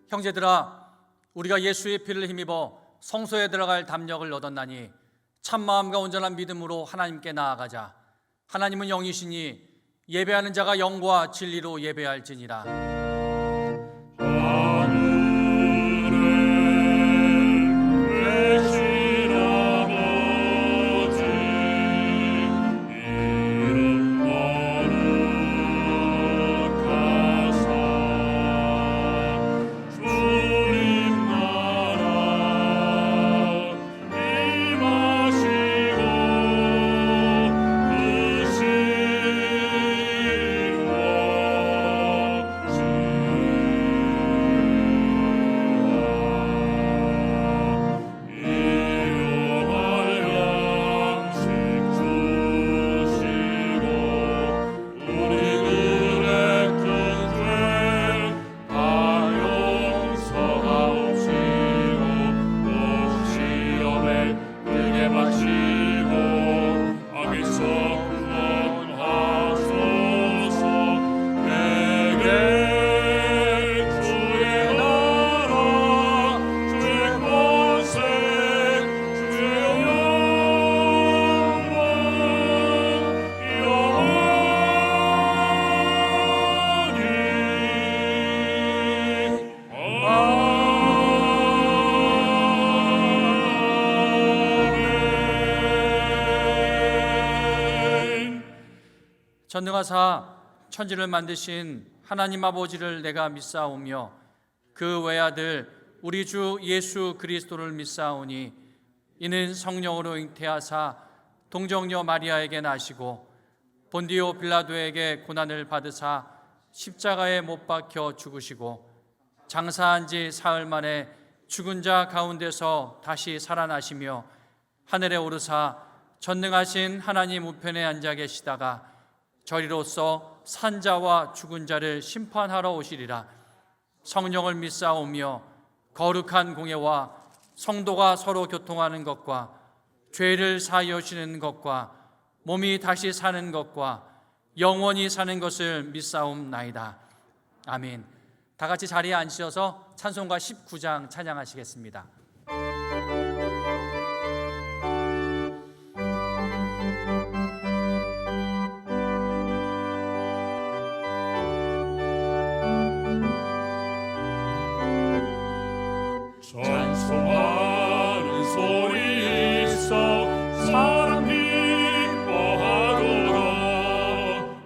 형제들아, 우리가 예수의 피를 힘입어 성소에 들어갈 담력을 얻었나니 참마음과 온전한 믿음으로 하나님께 나아가자. 하나님은 영이시니 예배하는 자가 영과 진리로 예배할지니라. 전능하사 천지를 만드신 하나님 아버지를 내가 믿사오며 그 외아들 우리 주 예수 그리스도를 믿사오니 이는 성령으로 잉태하사 동정녀 마리아에게 나시고 본디오 빌라도에게 고난을 받으사 십자가에 못 박혀 죽으시고 장사한 지 사흘 만에 죽은 자 가운데서 다시 살아나시며 하늘에 오르사 전능하신 하나님 우편에 앉아 계시다가 저리로서 산자와 죽은 자를 심판하러 오시리라. 성령을 믿사오며 거룩한 공예와 성도가 서로 교통하는 것과 죄를 사하여주시는 것과 몸이 다시 사는 것과 영원히 사는 것을 믿사옵나이다. 아멘. 다 같이 자리에 앉으셔서 찬송가 19장 찬양하시겠습니다. 찬송하는 소리 있어 사람 기뻐하도록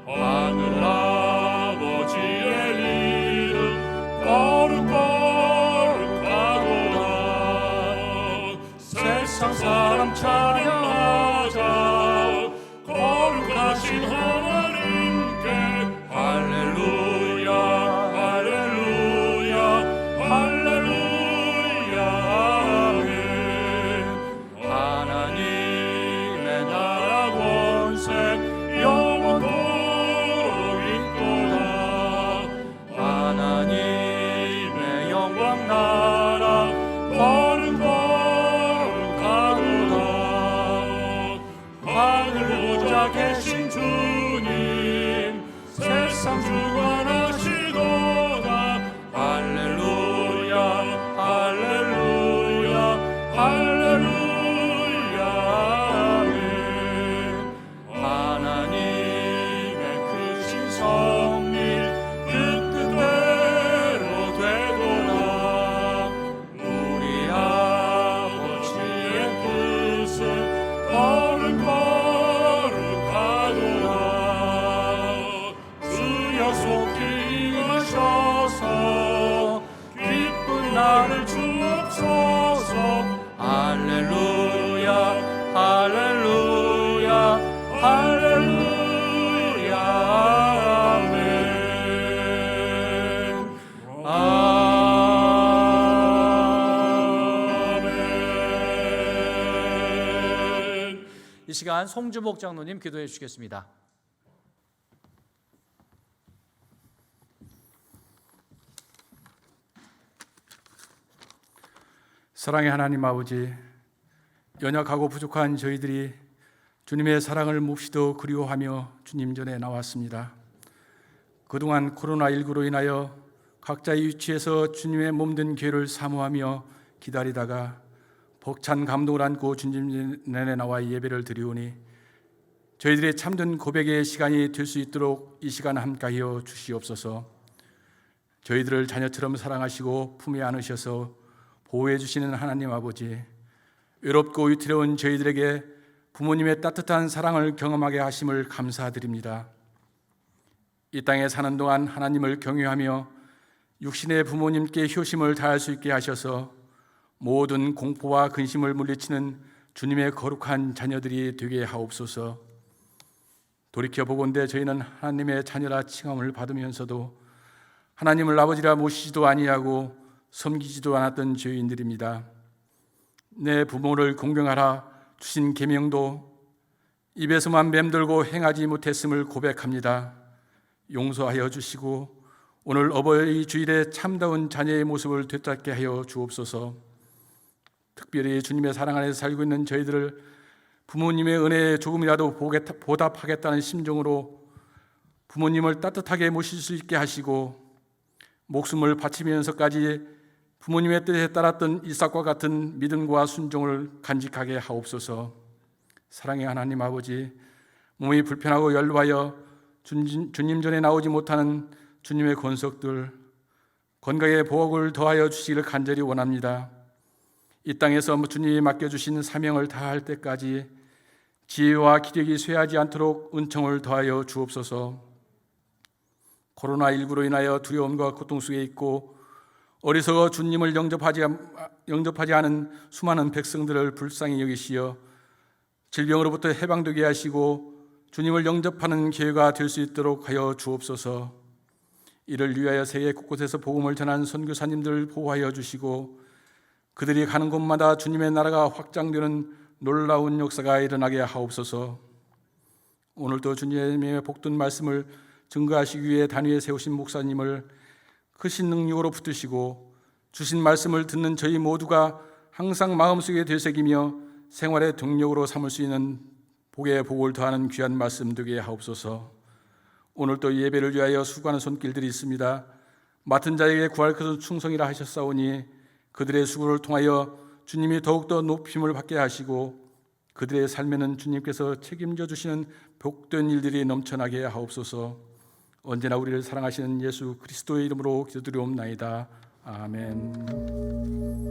하늘 아버지의 이름 거룩거룩하도록 세상 사람 찬양하자 거룩하신 하나님께 할렐루야 할렐루야 할렐루야 계신 주님 세상 주관하시도다 할렐루야 할렐루야 할렐루야 아멘. 하나님의 크신 섭리 그 뜻대로 되도다 우리 아버지의 뜻은 나를 주옵소서 할렐루야 할렐루야 할렐루야 아멘 아멘. 이 시간 송주복 장로님 기도해 주시겠습니다. 사랑의 하나님 아버지, 연약하고 부족한 저희들이 주님의 사랑을 몹시도 그리워하며 주님 전에 나왔습니다. 그동안 코로나19로 인하여 각자의 위치에서 주님의 몸된 교회를 사모하며 기다리다가 벅찬 감동을 안고 주님 내내 나와 예배를 드리오니 저희들의 참된 고백의 시간이 될 수 있도록 이 시간 함께하여 주시옵소서. 저희들을 자녀처럼 사랑하시고 품에 안으셔서 보호해 주시는 하나님 아버지, 외롭고 위태로운 저희들에게 부모님의 따뜻한 사랑을 경험하게 하심을 감사드립니다. 이 땅에 사는 동안 하나님을 경외하며 육신의 부모님께 효심을 다할 수 있게 하셔서 모든 공포와 근심을 물리치는 주님의 거룩한 자녀들이 되게 하옵소서. 돌이켜보건대 저희는 하나님의 자녀라 칭함을 받으면서도 하나님을 아버지라 모시지도 아니하고 섬기지도 않았던 죄인들입니다. 내 부모를 공경하라 주신 계명도 입에서만 맴돌고 행하지 못했음을 고백합니다. 용서하여 주시고 오늘 어버이 주일에 참다운 자녀의 모습을 되찾게 하여 주옵소서. 특별히 주님의 사랑 안에서 살고 있는 저희들을 부모님의 은혜에 조금이라도 보답하겠다는 심정으로 부모님을 따뜻하게 모실 수 있게 하시고 목숨을 바치면서까지 부모님의 뜻에 따랐던 이삭과 같은 믿음과 순종을 간직하게 하옵소서. 사랑의 하나님 아버지, 몸이 불편하고 연루하여 주님 전에 나오지 못하는 주님의 권속들 건강에 보복을 더하여 주시기를 간절히 원합니다. 이 땅에서 주님이 맡겨주신 사명을 다할 때까지 지혜와 기력이 쇠하지 않도록 은총을 더하여 주옵소서. 코로나19로 인하여 두려움과 고통 속에 있고 어리석어 주님을 영접하지 않은 수많은 백성들을 불쌍히 여기시어 질병으로부터 해방되게 하시고 주님을 영접하는 기회가 될 수 있도록 하여 주옵소서. 이를 위하여 세계 곳곳에서 복음을 전하는 선교사님들을 보호하여 주시고 그들이 가는 곳마다 주님의 나라가 확장되는 놀라운 역사가 일어나게 하옵소서. 오늘도 주님의 복된 말씀을 증거하시기 위해 단위에 세우신 목사님을 크신 능력으로 붙드시고 주신 말씀을 듣는 저희 모두가 항상 마음속에 되새기며 생활의 동력으로 삼을 수 있는 복에 복을 더하는 귀한 말씀 되게 하옵소서. 오늘도 예배를 위하여 수고하는 손길들이 있습니다. 맡은 자에게 구할 것은 충성이라 하셨사오니 그들의 수고를 통하여 주님이 더욱더 높임을 받게 하시고 그들의 삶에는 주님께서 책임져 주시는 복된 일들이 넘쳐나게 하옵소서. 언제나 우리를 사랑하시는 예수 그리스도의 이름으로 기도드리옵나이다. 아멘.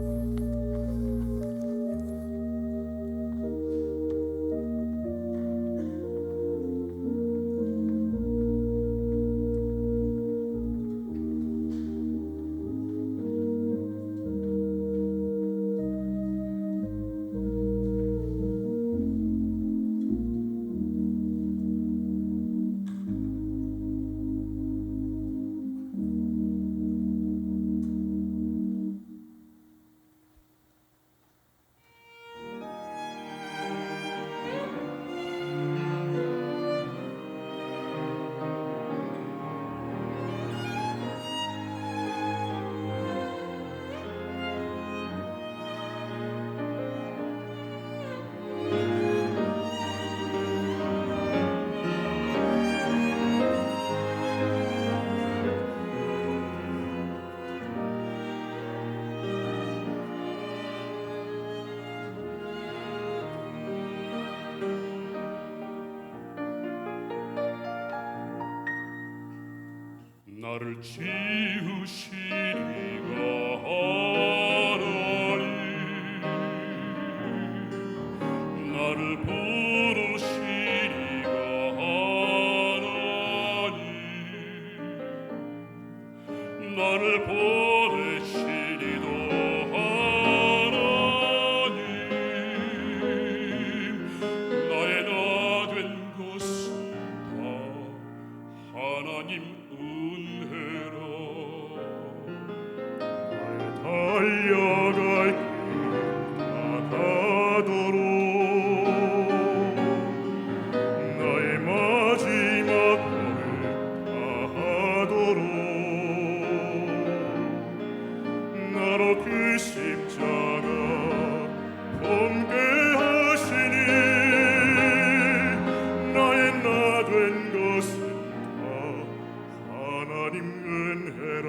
나를 지으시리가 하나님, 나를 부르시리가 하나님, 나를 보내시리도 하나님, 나의 나 된 것은 다 하나님 은혜라. 나의 달려갈 길 다가도록 나의 마지막 걸음 다하도록 나로 그 십자가 범게 하시니 나의 나 된 것은 다 하나님 은혜라.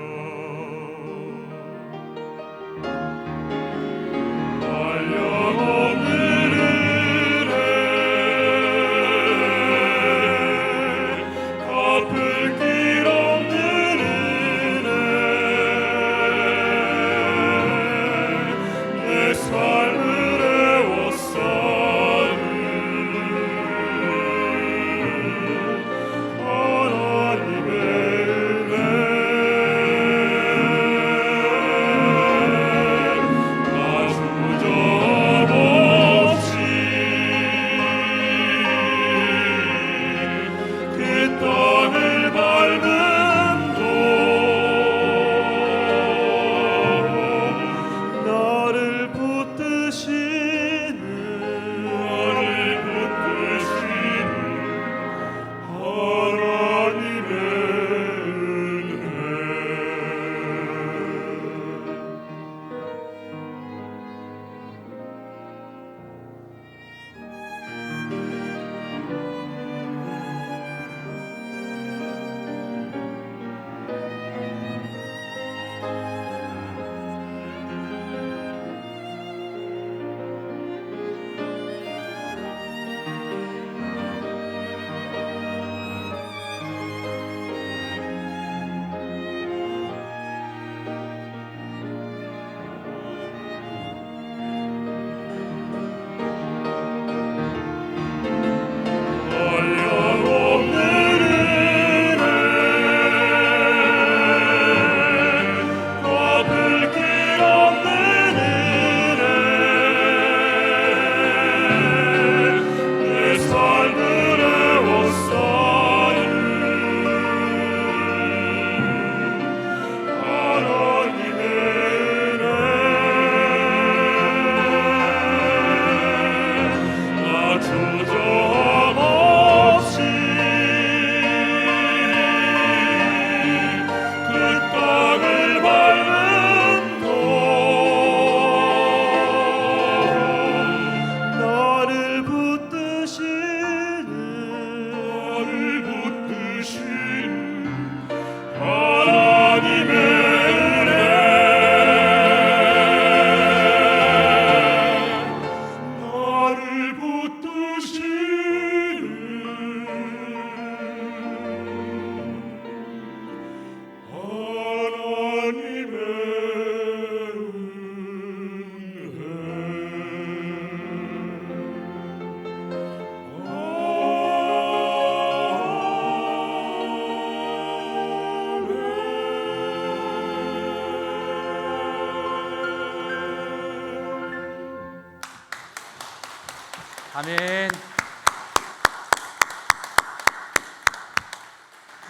아멘.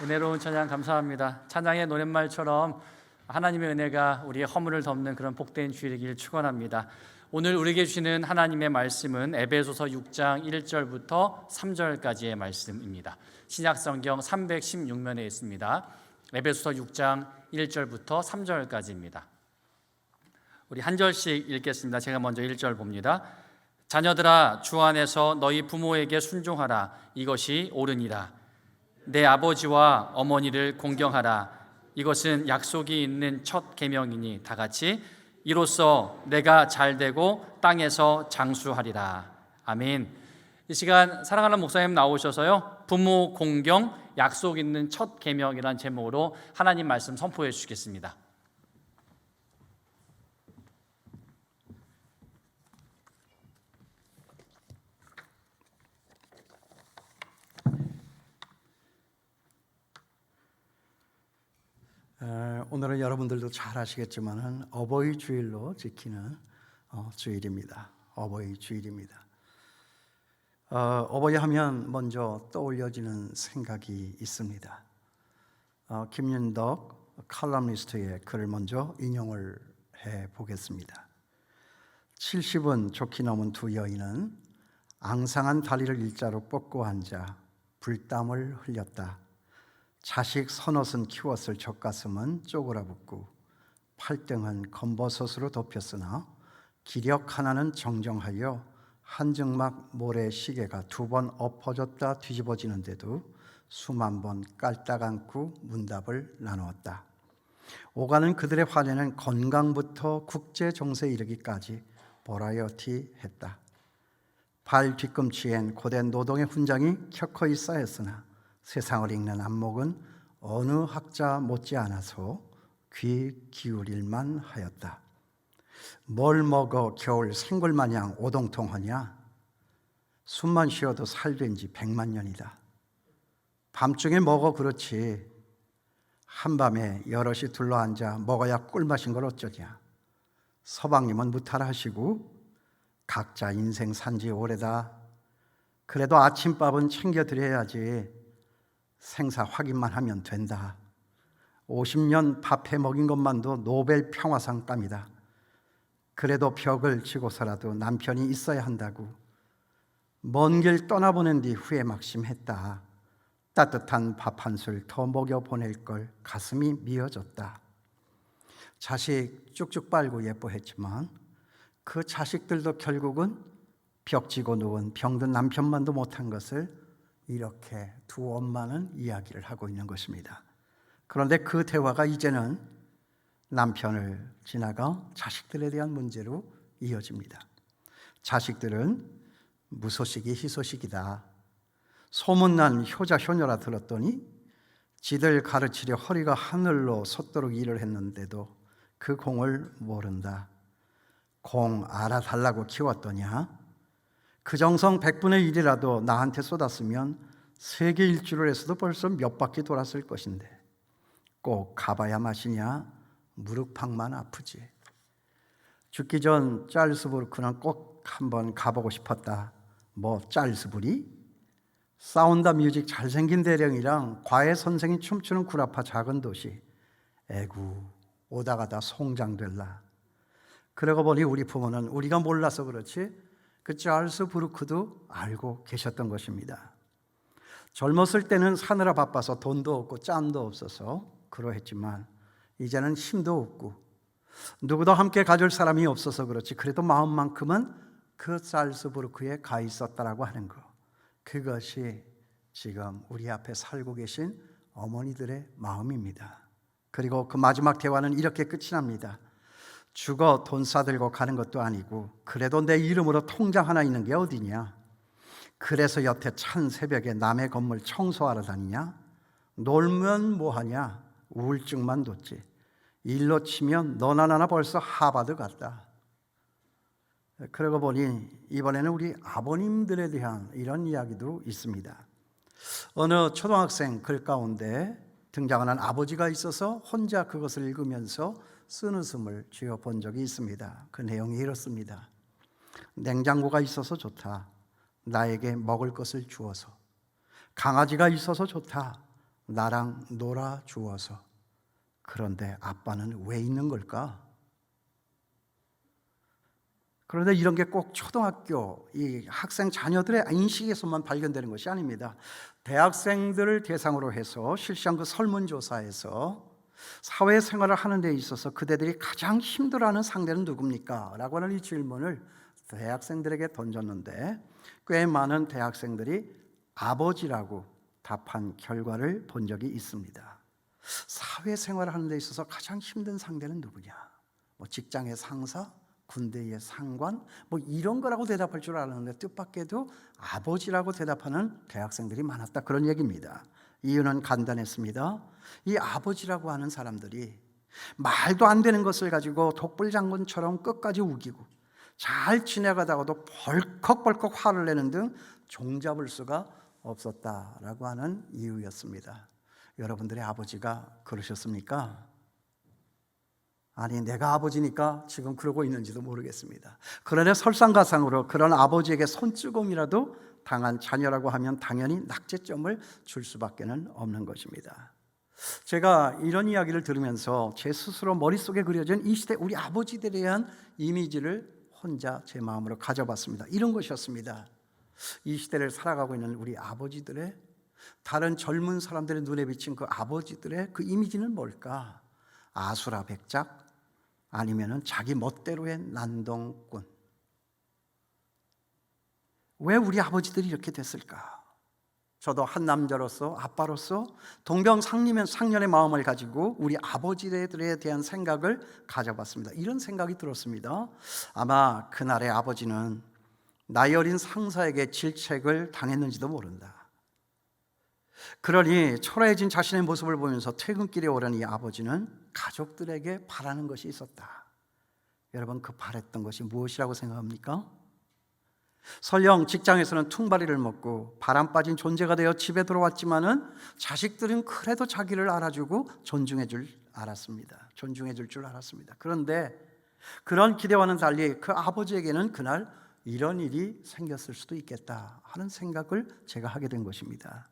은혜로운 찬양 감사합니다. 찬양의 노랫말처럼 하나님의 은혜가 우리의 허물을 덮는 그런 복된 주일이길 축원합니다. 오늘 우리에게 주시는 하나님의 말씀은 에베소서 6장 1절부터 3절까지의 말씀입니다. 신약성경 316면에 있습니다. 에베소서 6장 1절부터 3절까지입니다. 우리 한 절씩 읽겠습니다. 제가 먼저 1절 봅니다. 자녀들아, 주 안에서 너희 부모에게 순종하라. 이것이 옳으니라. 내 아버지와 어머니를 공경하라. 이것은 약속이 있는 첫 계명이니 다 같이 이로써 내가 잘되고 땅에서 장수하리라. 아멘. 이 시간 사랑하는 목사님 나오셔서요, 부모 공경 약속 있는 첫 계명이라는 제목으로 하나님 말씀 선포해 주시겠습니다. 오늘은 여러분들도 잘 아시겠지만 어버이 주일로 지키는 주일입니다. 어버이 주일입니다. 어버이 하면 먼저 떠올려지는 생각이 있습니다. 김윤덕 칼럼니스트의 글을 먼저 인용을 해보겠습니다. 70은 좋게 넘은 두 여인은 앙상한 다리를 일자로 뻗고 앉아 불땀을 흘렸다. 자식 서넛은 키웠을 젖가슴은 쪼그라붙고 팔등은 검버섯으로 덮였으나 기력 하나는 정정하여 한증막 모래 시계가 2번 엎어졌다 뒤집어지는데도 수만 번 깔딱 안고 문답을 나누었다. 오가는 그들의 화제는 건강부터 국제 정세에 이르기까지 버라이어티했다. 발 뒤꿈치엔 고된 노동의 훈장이 켜커이 쌓였으나 세상을 읽는 안목은 어느 학자 못지않아서 귀 기울일만 하였다. 뭘 먹어 겨울 생굴마냥 오동통하냐? 숨만 쉬어도 살된 지 100만 년이다. 밤중에 먹어 그렇지 한밤에 여럿이 둘러앉아 먹어야 꿀맛인 걸 어쩌냐. 서방님은 무탈 하시고 각자 인생 산지 오래다. 그래도 아침밥은 챙겨드려야지. 생사 확인만 하면 된다. 50년 밥해 먹인 것만도 노벨 평화상감이다. 그래도 벽을 치고서라도 남편이 있어야 한다고. 먼 길 떠나보낸 뒤 후회 막심했다. 따뜻한 밥 한 술 더 먹여 보낼 걸 가슴이 미어졌다. 자식 쭉쭉 빨고 예뻐했지만 그 자식들도 결국은 벽지고 누운 병든 남편만도 못한 것을 이렇게 두 엄마는 이야기를 하고 있는 것입니다. 그런데 그 대화가 이제는 남편을 지나가 자식들에 대한 문제로 이어집니다. 자식들은 무소식이 희소식이다. 소문난 효자 효녀라 들었더니 지들 가르치려 허리가 하늘로 솟도록 일을 했는데도 그 공을 모른다. 공 알아달라고 키웠더냐? 그 정성 100분의 1이라도 나한테 쏟았으면 세계 일주를 해서도 벌써 몇 바퀴 돌았을 것인데 꼭 가봐야 맛이냐? 무릎팍만 아프지. 죽기 전 짤스부르크는 꼭 한번 가보고 싶었다. 뭐 짤스부리? 사운드 뮤직 잘생긴 대령이랑 과외 선생이 춤추는 구라파 작은 도시. 에구 오다가다 송장될라. 그러고 보니 우리 부모는 우리가 몰라서 그렇지 그 찰스 부르크도 알고 계셨던 것입니다. 젊었을 때는 사느라 바빠서 돈도 없고 짬도 없어서 그러했지만 이제는 힘도 없고 누구도 함께 가줄 사람이 없어서 그렇지 그래도 마음만큼은 그 찰스 부르크에 가 있었다라고 하는 거. 그것이 지금 우리 앞에 살고 계신 어머니들의 마음입니다. 그리고 그 마지막 대화는 이렇게 끝이 납니다. 죽어 돈 싸들고 가는 것도 아니고 그래도 내 이름으로 통장 하나 있는 게 어디냐? 그래서 여태 찬 새벽에 남의 건물 청소하러 다니냐? 놀면 뭐하냐? 우울증만 돋지. 일로 치면 너나 나나 벌써 하버드 갔다. 그러고 보니 이번에는 우리 아버님들에 대한 이런 이야기도 있습니다. 어느 초등학생 글 가운데 등장하는 아버지가 있어서 혼자 그것을 읽으면서 쓴웃음을 쥐어본 적이 있습니다. 그 내용이 이렇습니다. 냉장고가 있어서 좋다. 나에게 먹을 것을 주어서, 강아지가 있어서 좋다, 나랑 놀아 주어서. 그런데 아빠는 왜 있는 걸까? 그런데 이런 게 꼭 초등학교 이 학생 자녀들의 인식에서만 발견되는 것이 아닙니다. 대학생들을 대상으로 해서 실시한 그 설문조사에서 사회생활을 하는 데 있어서 그대들이 가장 힘들어하는 상대는 누굽니까? 라고 하는 이 질문을 대학생들에게 던졌는데 꽤 많은 대학생들이 아버지라고 답한 결과를 본 적이 있습니다. 사회생활을 하는 데 있어서 가장 힘든 상대는 누구냐? 뭐 직장의 상사, 군대의 상관, 뭐 이런 거라고 대답할 줄 알았는데 뜻밖에도 아버지라고 대답하는 대학생들이 많았다, 그런 얘기입니다. 이유는 간단했습니다. 이 아버지라고 하는 사람들이 말도 안 되는 것을 가지고 독불장군처럼 끝까지 우기고 잘 지나가다가도 벌컥벌컥 화를 내는 등 종잡을 수가 없었다라고 하는 이유였습니다. 여러분들의 아버지가 그러셨습니까? 아니, 내가 아버지니까 지금 그러고 있는지도 모르겠습니다. 그러나 설상가상으로 그런 아버지에게 손찌검이라도 당한 자녀라고 하면 당연히 낙제점을 줄 수밖에 없는 것입니다. 제가 이런 이야기를 들으면서 제 스스로 머릿속에 그려진 이 시대 우리 아버지들에 대한 이미지를 혼자 제 마음으로 가져봤습니다. 이런 것이었습니다. 이 시대를 살아가고 있는 우리 아버지들의, 다른 젊은 사람들의 눈에 비친 그 아버지들의 그 이미지는 뭘까? 아수라백작, 아니면은 자기 멋대로의 난동꾼. 왜 우리 아버지들이 이렇게 됐을까? 저도 한 남자로서, 아빠로서 동병상련의 마음을 가지고 우리 아버지들에 대한 생각을 가져봤습니다. 이런 생각이 들었습니다. 아마 그날의 아버지는 나이 어린 상사에게 질책을 당했는지도 모른다. 그러니 초라해진 자신의 모습을 보면서 퇴근길에 오른 이 아버지는 가족들에게 바라는 것이 있었다. 여러분, 그 바랬던 것이 무엇이라고 생각합니까? 설령 직장에서는 퉁바리를 먹고 바람 빠진 존재가 되어 집에 들어왔지만은 자식들은 그래도 자기를 알아주고 존중해 줄 줄 알았습니다. 그런데 그런 기대와는 달리 그 아버지에게는 그날 이런 일이 생겼을 수도 있겠다 하는 생각을 제가 하게 된 것입니다.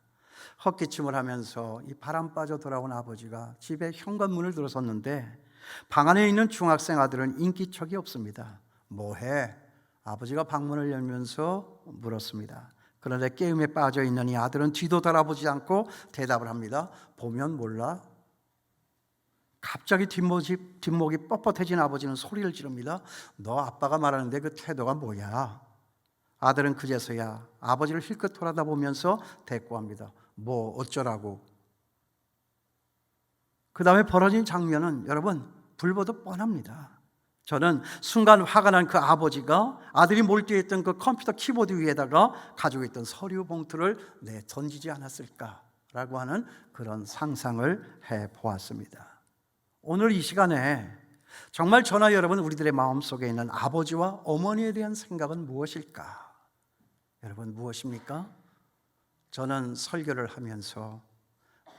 헛기침을 하면서 이 바람 빠져 돌아온 아버지가 집에 현관문을 들어섰는데 방 안에 있는 중학생 아들은 인기척이 없습니다. 뭐해? 아버지가 방문을 열면서 물었습니다. 그런데 게임에 빠져 있는 이 아들은 뒤도 돌아보지 않고 대답을 합니다. 보면 몰라? 갑자기 뒷목이 뻣뻣해진 아버지는 소리를 지릅니다. 너 아빠가 말하는데 그 태도가 뭐야? 아들은 그제서야 아버지를 힐끗 돌아다보면서 대꾸합니다. 뭐 어쩌라고? 그 다음에 벌어진 장면은 여러분 불보듯 뻔합니다. 저는 순간 화가 난 그 아버지가 아들이 몰두했던 그 컴퓨터 키보드 위에다가 가지고 있던 서류 봉투를 던지지 않았을까라고 하는 그런 상상을 해보았습니다. 오늘 이 시간에 정말 저나 여러분 우리들의 마음속에 있는 아버지와 어머니에 대한 생각은 무엇일까? 여러분 무엇입니까? 저는 설교를 하면서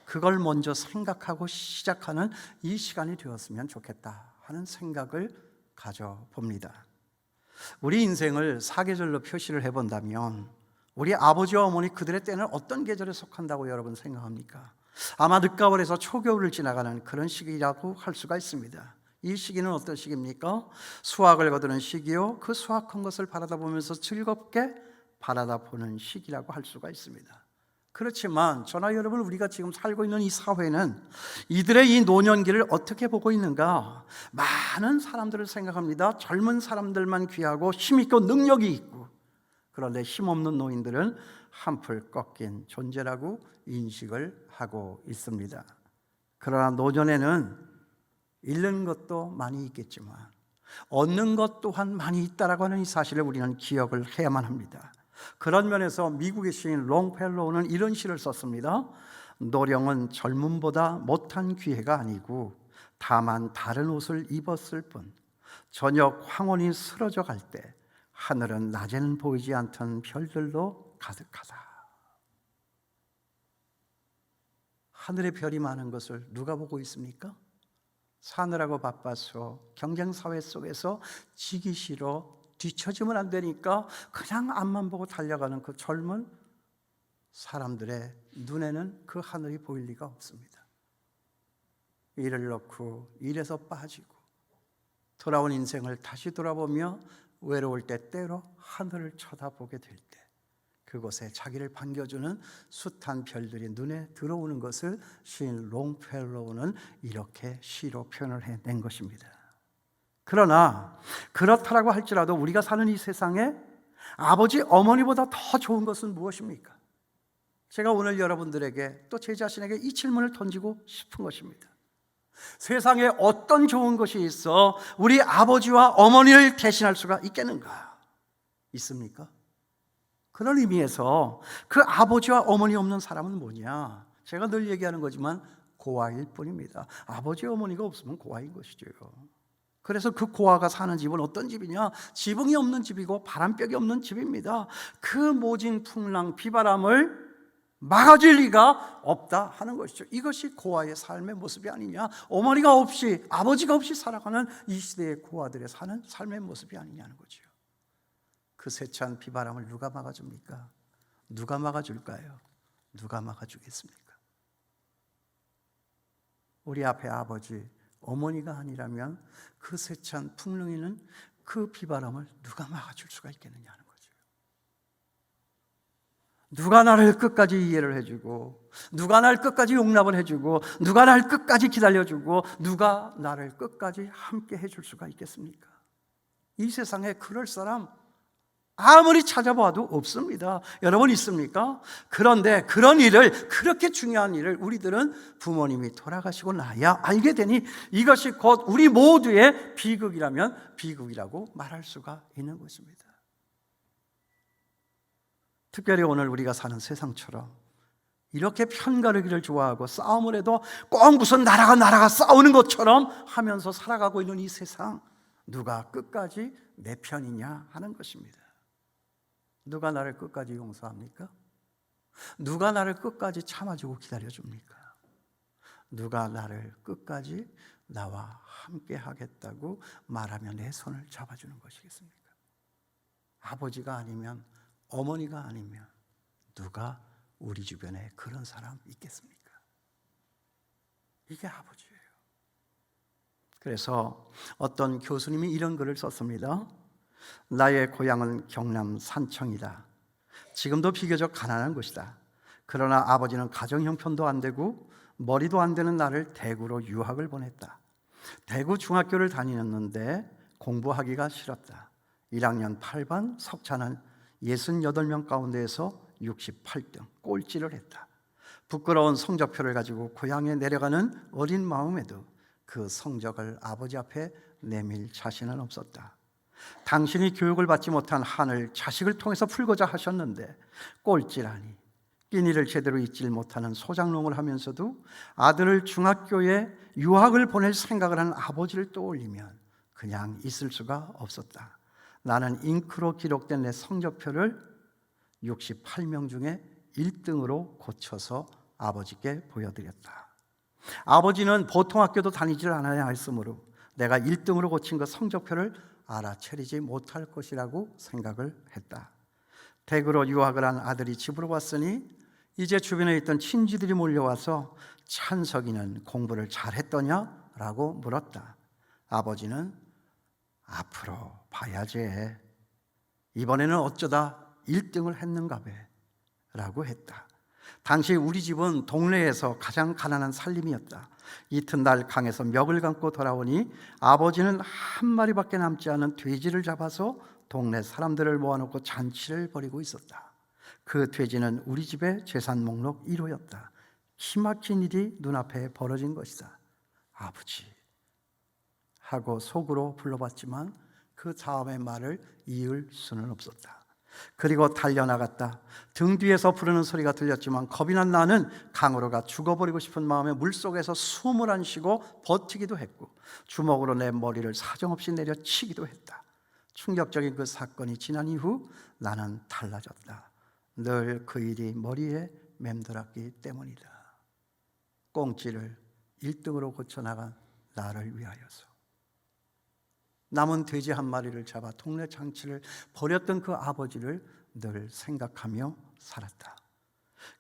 그걸 먼저 생각하고 시작하는 이 시간이 되었으면 좋겠다 하는 생각을 가져봅니다. 우리 인생을 사계절로 표시를 해본다면 우리 아버지와 어머니 그들의 때는 어떤 계절에 속한다고 여러분 생각합니까? 아마 늦가을에서 초겨울을 지나가는 그런 시기라고 할 수가 있습니다. 이 시기는 어떤 시기입니까? 수확을 거두는 시기요, 그 수확한 것을 바라다 보면서 즐겁게 바라다 보는 시기라고 할 수가 있습니다. 그렇지만 저나 여러분 우리가 지금 살고 있는 이 사회는 이들의 이 노년기를 어떻게 보고 있는가? 많은 사람들을 생각합니다. 젊은 사람들만 귀하고 힘있고 능력이 있고, 그런데 힘없는 노인들은 한풀 꺾인 존재라고 인식을 하고 있습니다. 그러나 노년에는 잃는 것도 많이 있겠지만 얻는 것 또한 많이 있다라고 하는 이 사실을 우리는 기억을 해야만 합니다. 그런 면에서 미국의 시인 롱펠로우는 이런 시를 썼습니다. 노령은 젊음보다 못한 기회가 아니고 다만 다른 옷을 입었을 뿐, 저녁 황혼이 쓰러져 갈 때 하늘은 낮에는 보이지 않던 별들로 가득하다. 하늘의 별이 많은 것을 누가 보고 있습니까? 사느라고 바빠서 경쟁사회 속에서 지기 싫어 뒤처지면 안 되니까 그냥 앞만 보고 달려가는 그 젊은 사람들의 눈에는 그 하늘이 보일 리가 없습니다. 일을 넣고 일에서 빠지고 돌아온 인생을 다시 돌아보며 외로울 때 때로 하늘을 쳐다보게 될 때 그곳에 자기를 반겨주는 숱한 별들이 눈에 들어오는 것을 시인 롱펠로우는 이렇게 시로 표현을 해낸 것입니다. 그러나 그렇다라고 할지라도 우리가 사는 이 세상에 아버지, 어머니보다 더 좋은 것은 무엇입니까? 제가 오늘 여러분들에게 또 제 자신에게 이 질문을 던지고 싶은 것입니다. 세상에 어떤 좋은 것이 있어 우리 아버지와 어머니를 대신할 수가 있겠는가? 있습니까? 그런 의미에서 그 아버지와 어머니 없는 사람은 뭐냐? 제가 늘 얘기하는 거지만 고아일 뿐입니다. 아버지 어머니가 없으면 고아인 것이죠. 그래서 그 고아가 사는 집은 어떤 집이냐? 지붕이 없는 집이고 바람벽이 없는 집입니다. 그 모진 풍랑 비바람을 막아줄 리가 없다 하는 것이죠. 이것이 고아의 삶의 모습이 아니냐? 어머니가 없이, 아버지가 없이 살아가는 이 시대의 고아들의 사는 삶의 모습이 아니냐는 거죠. 그 세찬 비바람을 누가 막아줍니까? 누가 막아줄까요? 누가 막아주겠습니까? 우리 앞에 아버지, 어머니가 아니라면 그 세찬 풍랑에는 그 비바람을 누가 막아줄 수가 있겠느냐는 거죠. 누가 나를 끝까지 이해를 해주고, 누가 나를 끝까지 용납을 해주고, 누가 나를 끝까지 기다려주고, 누가 나를 끝까지 함께 해줄 수가 있겠습니까? 이 세상에 그럴 사람 아무리 찾아봐도 없습니다. 여러분 있습니까? 그런데 그런 일을, 그렇게 중요한 일을 우리들은 부모님이 돌아가시고 나야 알게 되니 이것이 곧 우리 모두의 비극이라면 비극이라고 말할 수가 있는 것입니다. 특별히 오늘 우리가 사는 세상처럼 이렇게 편가르기를 좋아하고 싸움을 해도 꼭 무슨 나라가 싸우는 것처럼 하면서 살아가고 있는 이 세상, 누가 끝까지 내 편이냐 하는 것입니다. 누가 나를 끝까지 용서합니까? 누가 나를 끝까지 참아주고 기다려줍니까? 누가 나를 끝까지 나와 함께 하겠다고 말하며 내 손을 잡아주는 것이겠습니까? 아버지가 아니면, 어머니가 아니면 누가 우리 주변에 그런 사람 있겠습니까? 이게 아버지예요. 그래서 어떤 교수님이 이런 글을 썼습니다. 나의 고향은 경남 산청이다. 지금도 비교적 가난한 곳이다. 그러나 아버지는 가정 형편도 안 되고 머리도 안 되는 나를 대구로 유학을 보냈다. 대구 중학교를 다니는데 공부하기가 싫었다. 1학년 8반 석차는 68명 가운데에서 68등 꼴찌를 했다. 부끄러운 성적표를 가지고 고향에 내려가는 어린 마음에도 그 성적을 아버지 앞에 내밀 자신은 없었다. 당신이 교육을 받지 못한 한을 자식을 통해서 풀고자 하셨는데 꼴찌라니. 끼니를 제대로 잊질 못하는 소장농을 하면서도 아들을 중학교에 유학을 보낼 생각을 하는 아버지를 떠올리면 그냥 있을 수가 없었다. 나는 잉크로 기록된 내 성적표를 68명 중에 1등으로 고쳐서 아버지께 보여드렸다. 아버지는 보통 학교도 다니질 않아야 했으므로 내가 1등으로 고친 그 성적표를 알아차리지 못할 것이라고 생각을 했다. 대구로 유학을 한 아들이 집으로 왔으니 이제 주변에 있던 친지들이 몰려와서 찬석이는 공부를 잘했더냐? 라고 물었다. 아버지는 앞으로 봐야지. 이번에는 어쩌다 1등을 했는가 배 라고 했다. 당시 우리 집은 동네에서 가장 가난한 살림이었다. 이튿날 강에서 멱을 감고 돌아오니 아버지는 한 마리밖에 남지 않은 돼지를 잡아서 동네 사람들을 모아놓고 잔치를 벌이고 있었다. 그 돼지는 우리 집의 재산 목록 1호였다. 기막힌 일이 눈앞에 벌어진 것이다. 아버지 하고 속으로 불러봤지만 그 다음의 말을 이을 수는 없었다. 그리고 달려나갔다. 등 뒤에서 부르는 소리가 들렸지만 겁이 난 나는 강으로 가 죽어버리고 싶은 마음에 물속에서 숨을 안 쉬고 버티기도 했고 주먹으로 내 머리를 사정없이 내려치기도 했다. 충격적인 그 사건이 지난 이후 나는 달라졌다. 늘 그 일이 머리에 맴돌았기 때문이다. 꽁찌를 1등으로 고쳐나간 나를 위하여서. 남은 돼지 한 마리를 잡아 동네 잔치를 벌였던 그 아버지를 늘 생각하며 살았다.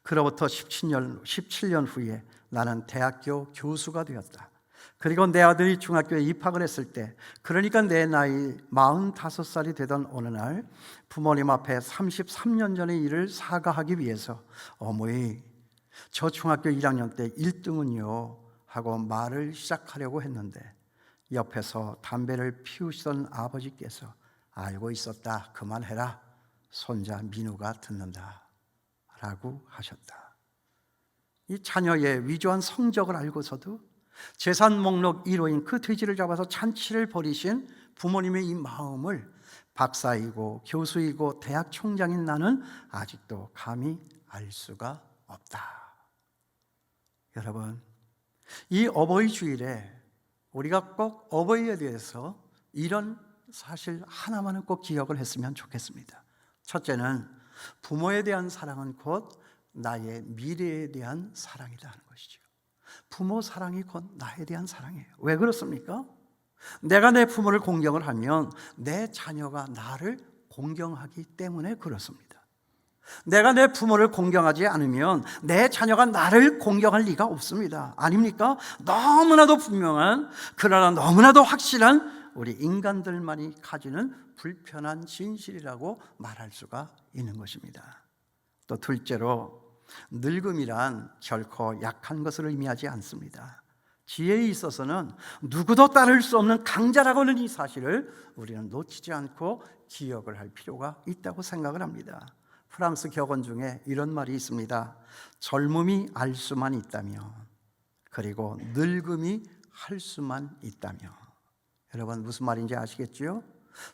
그로부터 17년 후에 나는 대학교 교수가 되었다. 그리고 내 아들이 중학교에 입학을 했을 때, 그러니까 내 나이 45살이 되던 어느 날 부모님 앞에 33년 전의 일을 사과하기 위해서 어머니, 저 중학교 1학년 때 1등은요 하고 말을 시작하려고 했는데 옆에서 담배를 피우시던 아버지께서 알고 있었다, 그만해라, 손자 민우가 듣는다 라고 하셨다. 이 자녀의 위조한 성적을 알고서도 재산 목록 1호인 그 돼지를 잡아서 잔치를 벌이신 부모님의 이 마음을 박사이고 교수이고 대학 총장인 나는 아직도 감히 알 수가 없다. 여러분, 이 어버이 주일에 우리가 꼭 어버이에 대해서 이런 사실 하나만은 꼭 기억을 했으면 좋겠습니다. 첫째는 부모에 대한 사랑은 곧 나의 미래에 대한 사랑이라는 것이죠. 부모 사랑이 곧 나에 대한 사랑이에요. 왜 그렇습니까? 내가 내 부모를 공경을 하면 내 자녀가 나를 공경하기 때문에 그렇습니다. 내가 내 부모를 공경하지 않으면 내 자녀가 나를 공경할 리가 없습니다. 아닙니까? 너무나도 분명한, 그러나 너무나도 확실한 우리 인간들만이 가지는 불편한 진실이라고 말할 수가 있는 것입니다. 또 둘째로, 늙음이란 결코 약한 것을 의미하지 않습니다. 지혜에 있어서는 누구도 따를 수 없는 강자라고 하는 이 사실을 우리는 놓치지 않고 기억을 할 필요가 있다고 생각을 합니다. 프랑스 격언 중에 이런 말이 있습니다. 젊음이 알 수만 있다면, 그리고 늙음이 할 수만 있다면. 여러분, 무슨 말인지 아시겠죠?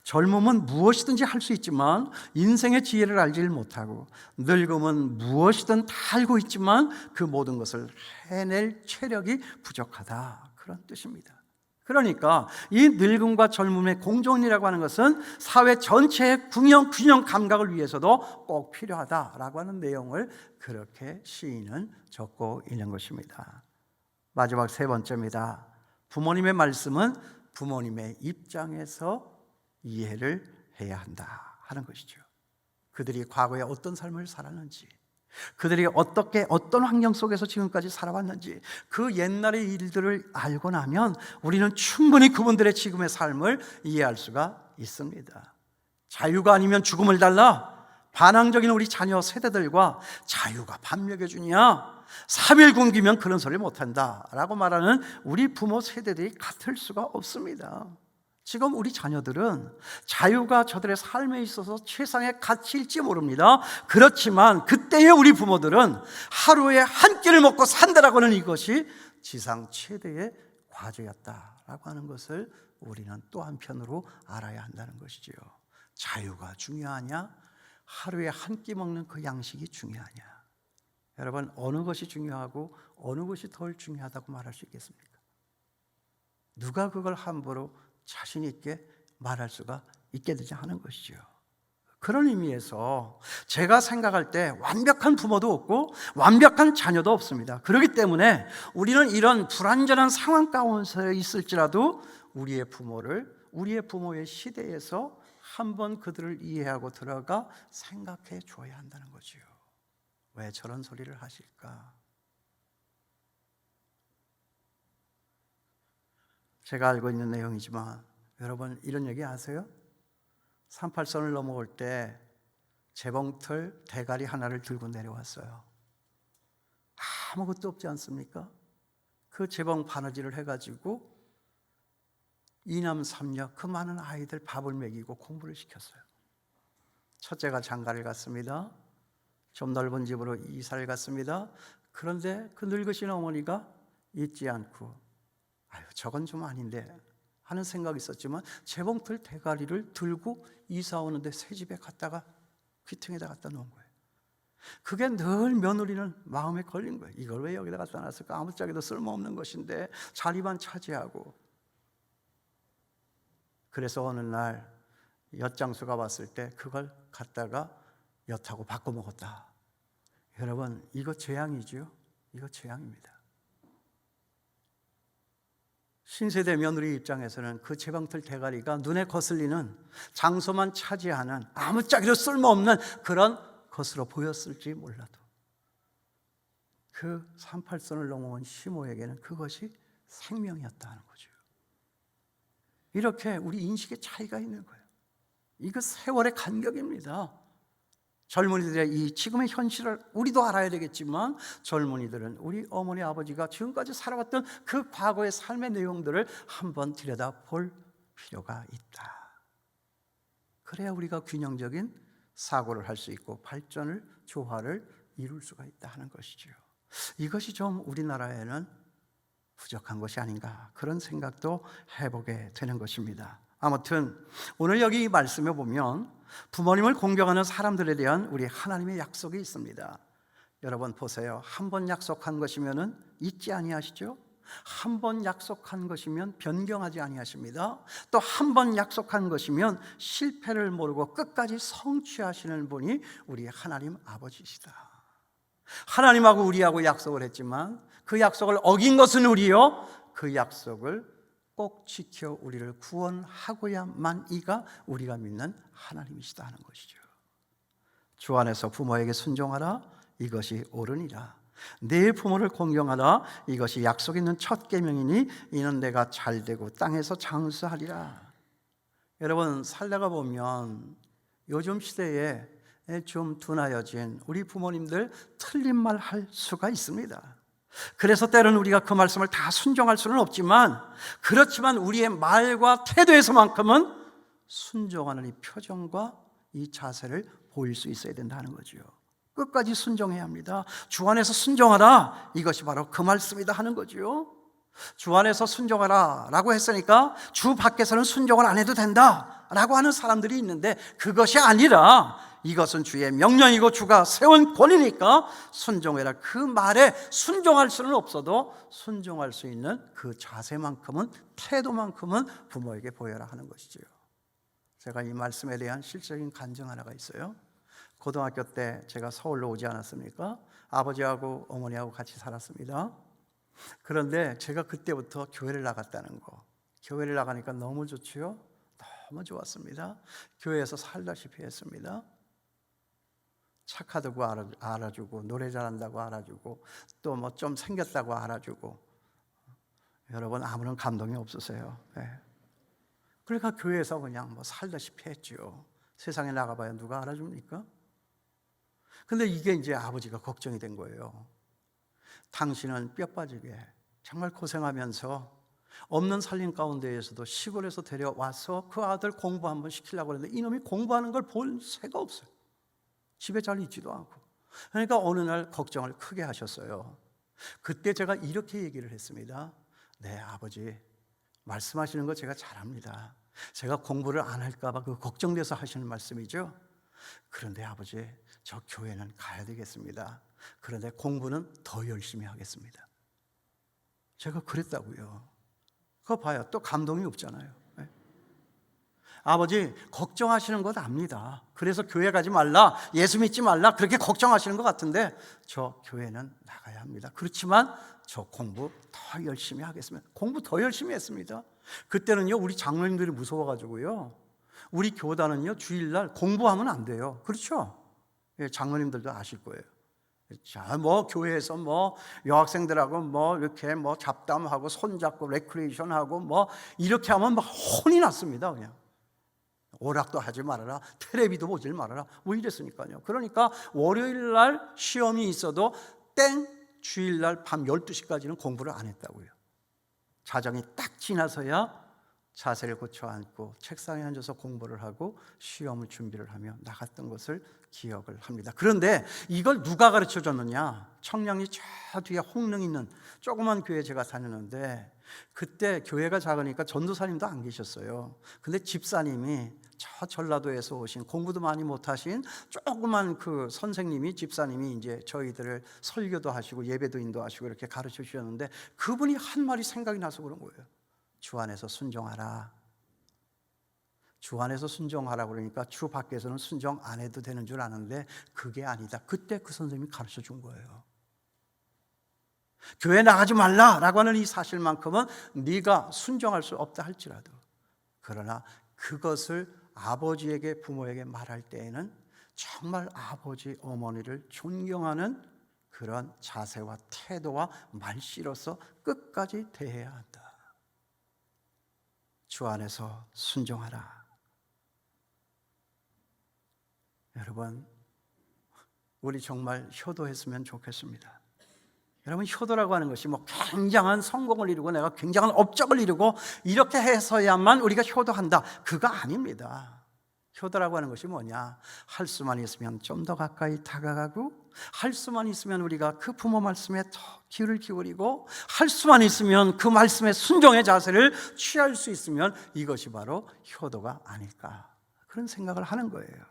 젊음은 무엇이든지 할 수 있지만 인생의 지혜를 알지 못하고, 늙음은 무엇이든 다 알고 있지만 그 모든 것을 해낼 체력이 부족하다, 그런 뜻입니다. 그러니까 이 늙음과 젊음의 공존이라고 하는 것은 사회 전체의 균형 감각을 위해서도 꼭 필요하다라고 하는 내용을 그렇게 시인은 적고 있는 것입니다. 마지막 세 번째입니다. 부모님의 말씀은 부모님의 입장에서 이해를 해야 한다 하는 것이죠. 그들이 과거에 어떤 삶을 살았는지, 그들이 어떻게 어떤 환경 속에서 지금까지 살아왔는지, 그 옛날의 일들을 알고 나면 우리는 충분히 그분들의 지금의 삶을 이해할 수가 있습니다. 자유가 아니면 죽음을 달라, 반항적인 우리 자녀 세대들과 자유가 밥 먹여주냐, 사별 굶기면 그런 소리 못한다 라고 말하는 우리 부모 세대들이 같을 수가 없습니다. 지금 우리 자녀들은 자유가 저들의 삶에 있어서 최상의 가치일지 모릅니다. 그렇지만 그때의 우리 부모들은 하루에 한 끼를 먹고 산다라고 하는 이것이 지상 최대의 과제였다라고 하는 것을 우리는 또 한편으로 알아야 한다는 것이지요. 자유가 중요하냐, 하루에 한 끼 먹는 그 양식이 중요하냐. 여러분, 어느 것이 중요하고 어느 것이 덜 중요하다고 말할 수 있겠습니까? 누가 그걸 함부로 자신 있게 말할 수가 있게 되지 않은 것이죠. 그런 의미에서 제가 생각할 때 완벽한 부모도 없고 완벽한 자녀도 없습니다. 그렇기 때문에 우리는 이런 불완전한 상황 가운데 있을지라도 우리의 부모의 시대에서 한번 그들을 이해하고 들어가 생각해 줘야 한다는 거지요. 왜 저런 소리를 하실까? 제가 알고 있는 내용이지만 여러분, 이런 얘기 아세요? 38선을 넘어올 때 재봉틀 대가리 하나를 들고 내려왔어요. 아무것도 없지 않습니까? 그 재봉 바느질을 해가지고 이남 삼녀 그 많은 아이들 밥을 먹이고 공부를 시켰어요. 첫째가 장가를 갔습니다. 좀 넓은 집으로 이사를 갔습니다. 그런데 그 늙으신 어머니가 잊지 않고, 아유, 저건 좀 아닌데 하는 생각이 있었지만 재봉틀 대가리를 들고 이사 오는데 새 집에 갔다가 귀퉁이에다 갖다 놓은 거예요. 그게 늘 며느리는 마음에 걸린 거예요. 이걸 왜 여기다 갖다 놨을까? 아무짝에도 쓸모없는 것인데 자리만 차지하고. 그래서 어느 날 엿장수가 왔을 때 그걸 갖다가 엿하고 바꿔 먹었다. 여러분, 이거 재앙이죠? 이거 재앙입니다. 신세대 며느리 입장에서는 그 재방틀 대가리가 눈에 거슬리는, 장소만 차지하는 아무짝에도 쓸모없는 그런 것으로 보였을지 몰라도 그 38선을 넘어온 시모에게는 그것이 생명이었다는 거죠. 이렇게 우리 인식의 차이가 있는 거예요. 이거 세월의 간격입니다. 젊은이들의 이 지금의 현실을 우리도 알아야 되겠지만, 젊은이들은 우리 어머니 아버지가 지금까지 살아왔던 그 과거의 삶의 내용들을 한번 들여다볼 필요가 있다. 그래야 우리가 균형적인 사고를 할 수 있고 발전을, 조화를 이룰 수가 있다 하는 것이죠. 이것이 좀 우리나라에는 부족한 것이 아닌가, 그런 생각도 해보게 되는 것입니다. 아무튼 오늘 여기 이 말씀에 보면 부모님을 공경하는 사람들에 대한 우리 하나님의 약속이 있습니다. 여러분 보세요. 한 번 약속한 것이면은 잊지 아니하시죠? 한 번 약속한 것이면 변경하지 아니하십니다. 또 한 번 약속한 것이면 실패를 모르고 끝까지 성취하시는 분이 우리 하나님 아버지시다. 하나님하고 우리하고 약속을 했지만 그 약속을 어긴 것은 우리요, 그 약속을 꼭 지켜 우리를 구원하고야만 이가 우리가 믿는 하나님이시다 하는 것이죠. 주 안에서 부모에게 순종하라, 이것이 옳으니라. 내 부모를 공경하라, 이것이 약속 있는 첫 계명이니 이는 내가 잘되고 땅에서 장수하리라. 여러분 살다가 보면 요즘 시대에 좀 둔하여진 우리 부모님들 틀린 말 할 수가 있습니다. 그래서 때로는 우리가 그 말씀을 다 순종할 수는 없지만, 그렇지만 우리의 말과 태도에서만큼은 순종하는 이 표정과 이 자세를 보일 수 있어야 된다는 거죠. 끝까지 순종해야 합니다. 주 안에서 순종하라, 이것이 바로 그 말씀이다 하는 거죠. 주 안에서 순종하라 라고 했으니까 주 밖에서는 순종을 안 해도 된다 라고 하는 사람들이 있는데, 그것이 아니라 이것은 주의 명령이고 주가 세운 권위니까 순종해라, 그 말에 순종할 수는 없어도 순종할 수 있는 그 자세만큼은, 태도만큼은 부모에게 보여라 하는 것이죠. 제가 이 말씀에 대한 실질적인 간증 하나가 있어요. 고등학교 때 제가 서울로 오지 않았습니까? 아버지하고 어머니하고 같이 살았습니다. 그런데 제가 그때부터 교회를 나갔다는 거, 교회를 나가니까 너무 좋지요. 너무 좋았습니다. 교회에서 살다시피 했습니다. 착하다고 알아주고, 노래 잘한다고 알아주고, 또 뭐 좀 생겼다고 알아주고. 여러분 아무런 감동이 없으세요. 네. 그러니까 교회에서 그냥 뭐 살다시피 했죠. 세상에 나가봐야 누가 알아줍니까? 근데 이게 이제 아버지가 걱정이 된 거예요. 당신은 뼈 빠지게 정말 고생하면서 없는 살림 가운데에서도 시골에서 데려와서 그 아들 공부 한번 시키려고 하는데 이놈이 공부하는 걸 볼 새가 없어요. 집에 잘 있지도 않고. 그러니까 어느 날 걱정을 크게 하셨어요. 그때 제가 이렇게 얘기를 했습니다. 네, 아버지 말씀하시는 거 제가 잘합니다. 제가 공부를 안 할까 봐 그 걱정돼서 하시는 말씀이죠. 그런데 아버지, 저 교회는 가야 되겠습니다. 그런데 공부는 더 열심히 하겠습니다. 제가 그랬다고요. 그거 봐요. 또 감동이 없잖아요. 네. 아버지 걱정하시는 것 압니다. 그래서 교회 가지 말라, 예수 믿지 말라, 그렇게 걱정하시는 것 같은데 저 교회는 나가야 합니다. 그렇지만 저 공부 더 열심히 하겠습니다. 공부 더 열심히 했습니다. 그때는요 우리 장로님들이 무서워가지고요, 우리 교단은요 주일날 공부하면 안 돼요. 그렇죠? 예, 장로님들도 아실 거예요. 자, 뭐 교회에서 뭐 여학생들하고 뭐 이렇게 뭐 잡담하고 손잡고 레크레이션하고 뭐 이렇게 하면 막 혼이 났습니다. 그냥 오락도 하지 말아라, 텔레비도 보질 말아라, 뭐 이랬으니까요. 그러니까 월요일 날 시험이 있어도 땡 주일날 밤 12시까지는 공부를 안 했다고요. 자정이 딱 지나서야 자세를 고쳐 앉고 책상에 앉아서 공부를 하고 시험을 준비를 하며 나갔던 것을 기억을 합니다. 그런데 이걸 누가 가르쳐 줬느냐? 청량리 저 뒤에 홍릉 있는 조그만 교회 제가 다녔는데, 그때 교회가 작으니까 전도사님도 안 계셨어요. 근데 집사님이 저 전라도에서 오신, 공부도 많이 못하신 조그만 그 선생님이, 집사님이 이제 저희들을 설교도 하시고 예배도 인도하시고 이렇게 가르쳐 주셨는데, 그분이 한 말이 생각이 나서 그런 거예요. 주 안에서 순종하라. 주 안에서 순종하라 그러니까 주 밖에서는 순종 안 해도 되는 줄 아는데 그게 아니다. 그때 그 선생님이 가르쳐 준 거예요. 교회 나가지 말라라고 하는 이 사실만큼은 네가 순종할 수 없다 할지라도, 그러나 그것을 아버지에게, 부모에게 말할 때에는 정말 아버지, 어머니를 존경하는 그런 자세와 태도와 말씨로서 끝까지 대해야 한다. 주 안에서 순종하라. 여러분, 우리 정말 효도했으면 좋겠습니다. 여러분, 효도라고 하는 것이 뭐 굉장한 성공을 이루고 내가 굉장한 업적을 이루고 이렇게 해서야만 우리가 효도한다, 그거 아닙니다. 효도라고 하는 것이 뭐냐? 할 수만 있으면 좀 더 가까이 다가가고, 할 수만 있으면 우리가 그 부모 말씀에 더 귀를 기울이고, 할 수만 있으면 그 말씀에 순종의 자세를 취할 수 있으면 이것이 바로 효도가 아닐까, 그런 생각을 하는 거예요.